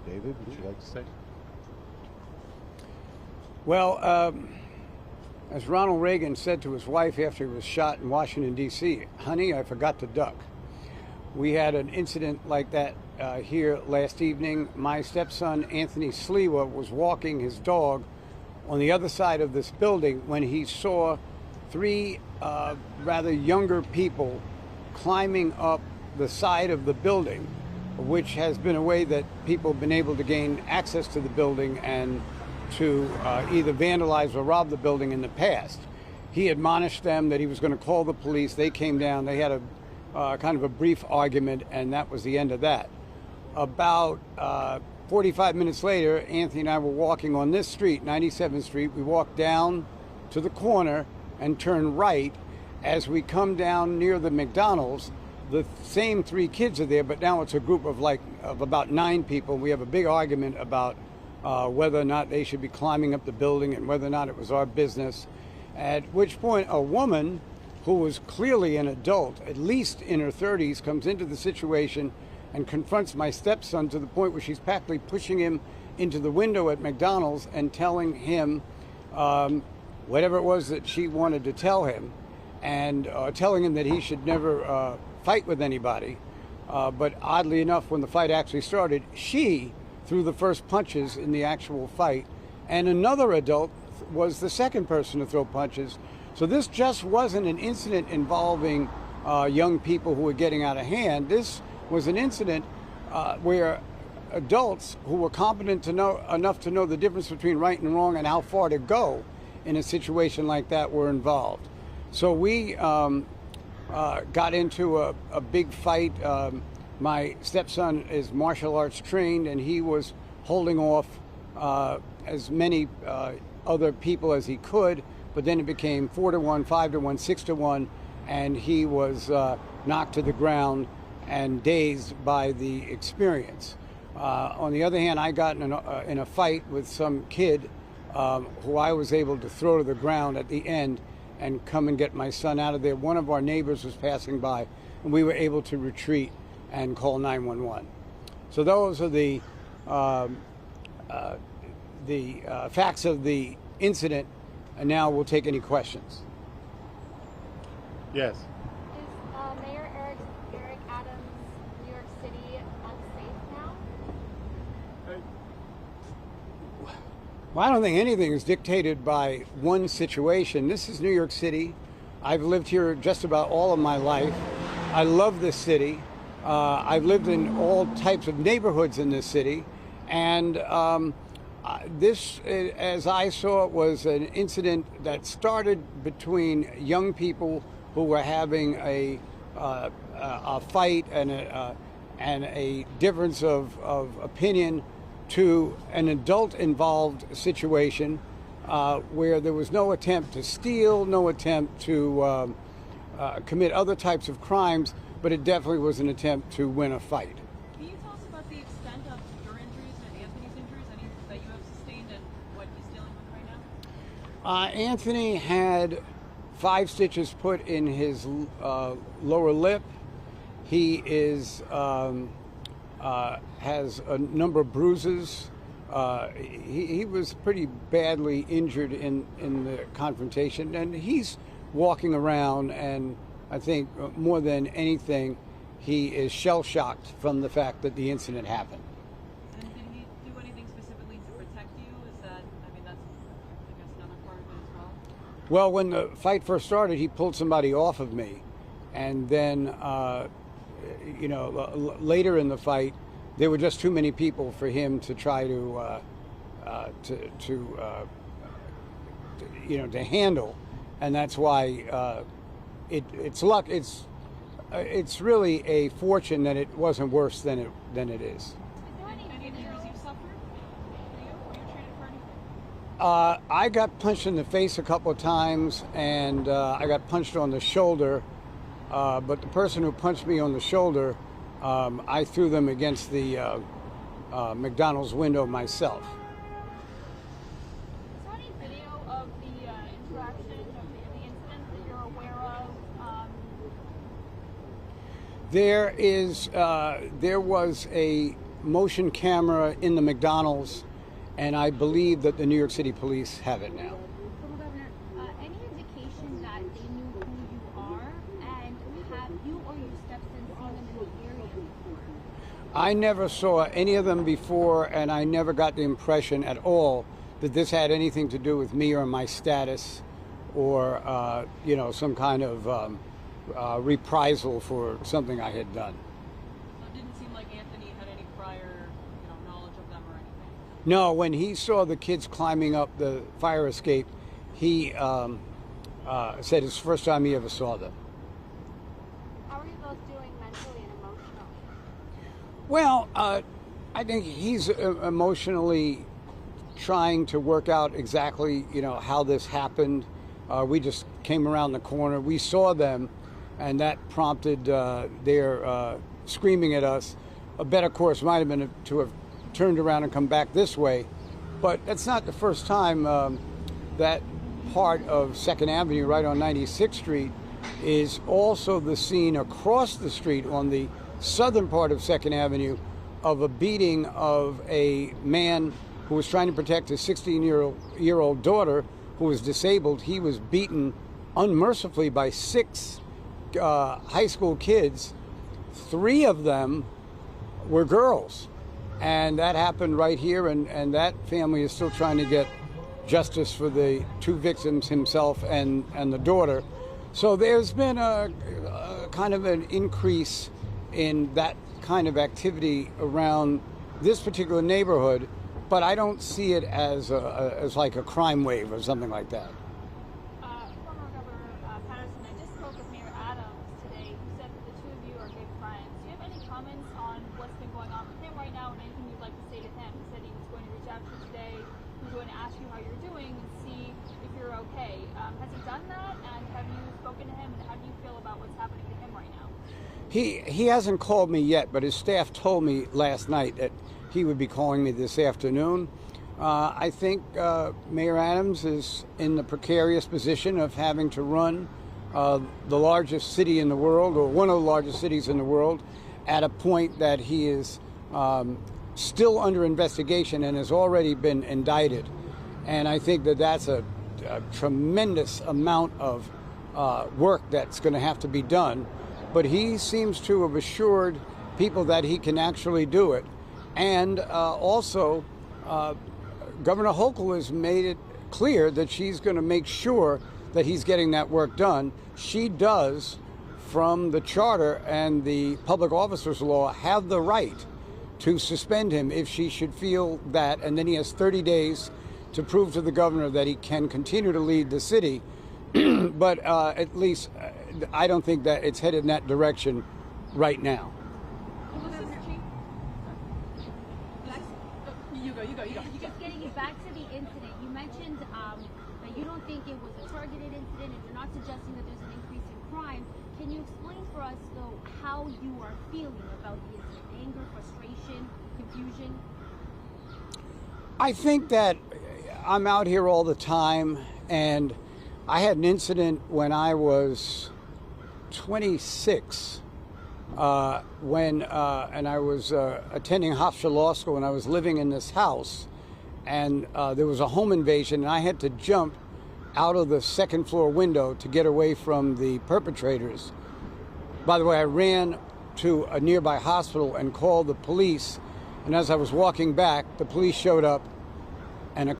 David, would you like to say? Well, as Ronald Reagan said to his wife after he was shot in Washington, D.C., honey, I forgot to duck. We had an incident like that here last evening. My stepson, Anthony Sliwa, was walking his dog on the other side of this building when he saw three rather younger people climbing up the side of the building, which has been a way that people have been able to gain access to the building and to either vandalize or rob the building in the past. He admonished them that he was going to call the police. They came down. They had a kind of a brief argument, and that was the end of that. About 45 minutes later, Anthony and I were walking on this street, 97th Street. We walked down to the corner and turned right. As we come down near the McDonald's, the same three kids are there, but now it's a group of about 9 people. We have a big argument about whether or not they should be climbing up the building and whether or not it was our business. At which point a woman who was clearly an adult, at least in her 30s, comes into the situation and confronts my stepson to the point where she's practically pushing him into the window at McDonald's and telling him whatever it was that she wanted to tell him, and telling him that he should never fight with anybody. But oddly enough, when the fight actually started, she threw the first punches in the actual fight, and another adult was the second person to throw punches. So this just wasn't an incident involving young people who were getting out of hand. This was an incident where adults who were competent enough to know the difference between right and wrong and how far to go in a situation like that were involved. So we got into a big fight. My stepson is martial arts trained, and he was holding off as many other people as he could, but then it became 4-1, 5-1, 6-1, and he was knocked to the ground and dazed by the experience. On the other hand, I got in a fight with some kid who I was able to throw to the ground at the end and come and get my son out of there. One of our neighbors was passing by, and we were able to retreat and call 911. So those are the facts of the incident, and now we'll take any questions. Yes. Is Mayor Eric Adams' New York City unsafe now? Well, I don't think anything is dictated by one situation. This is New York City. I've lived here just about all of my life. I love this city. I've lived in all types of neighborhoods in this city. And this, as I saw it, was an incident that started between young people who were having a fight and a difference of opinion, to an adult-involved situation where there was no attempt to steal, no attempt to commit other types of crimes, but it definitely was an attempt to win a fight. Can you tell us about the extent of your injuries and Anthony's injuries, any that you have sustained, and what he's dealing with right now? Anthony had 5 stitches put in his lower lip. He is has a number of bruises. He was pretty badly injured in the confrontation, and he's walking around, and I think more than anything, he is shell-shocked from the fact that the incident happened. And did he do anything specifically to protect you? Is that, I mean, that's, I guess, another part of it as well? Well, when the fight first started, he pulled somebody off of me, and then later in the fight, there were just too many people for him to try to handle, and that's why it's luck. It's really a fortune that it wasn't worse than it is. Is there any injuries you've suffered? Were you treated for anything? I got punched in the face a couple of times, and I got punched on the shoulder. But the person who punched me on the shoulder, I threw them against the McDonald's window myself. Is there any video of the interaction of the incident that you're aware of? There was a motion camera in the McDonald's, and I believe that the New York City police have it now. Former Governor, any indication that they knew who you are, and have you or your stepson seen them in the area before? I never saw any of them before, and I never got the impression at all that this had anything to do with me or my status, or some kind of reprisal for something I had done. So it didn't seem like Anthony had any prior, knowledge of them or anything. No, when he saw the kids climbing up the fire escape, he said it's the first time he ever saw them. How are you both doing mentally and emotionally? Well, I think he's emotionally trying to work out exactly, how this happened. We just came around the corner. We saw them, and that prompted their screaming at us. A better course might have been to have turned around and come back this way. But that's not the first time that part of 2nd Avenue right on 96th Street is also the scene across the street on the southern part of 2nd Avenue of a beating of a man who was trying to protect his 16-year-old daughter who was disabled. He was beaten unmercifully by 6 high school kids. 3 of them were girls. And that happened right here, and that family is still trying to get justice for the 2 victims, himself and the daughter. So there's been a kind of an increase in that kind of activity around this particular neighborhood, but I don't see it as like a crime wave or something like that. Former Governor Paterson, I just spoke with Mayor Adams today, who said that the 2 of you are good friends. Do you have any comments on what's been going on with him right now, and anything you'd like to say to him? He said he was going to reach out to you today. He was going to ask you how you're doing and see if you're okay. Has he done that? And have you spoken to him? And how do you feel about what's happening to him right now? He hasn't called me yet, but his staff told me last night that he would be calling me this afternoon. I think Mayor Adams is in the precarious position of having to run the largest city in the world, or one of the largest cities in the world, at a point that he is still under investigation and has already been indicted. And I think that that's a tremendous amount of work that's going to have to be done. But he seems to have assured people that he can actually do it. And also, Governor Hochul has made it clear that she's going to make sure that he's getting that work done. She does, from the charter and the public officers law, have the right to suspend him if she should feel that, and then he has 30 days to prove to the governor that he can continue to lead the city. But at least I don't think that it's headed in that direction right now. Just getting it back to the incident, you mentioned that you don't think it was a targeted incident, and you're not suggesting that there's an increase in crime. Can you explain for us, though, how you are feeling about the incident? Anger, frustration, confusion? I think that I'm out here all the time, and I had an incident when I was 26, and I was attending Hofstra Law School, and I was living in this house, and there was a home invasion, and I had to jump out of the 2nd floor window to get away from the perpetrators. By the way, I ran to a nearby hospital and called the police, and as I was walking back, the police showed up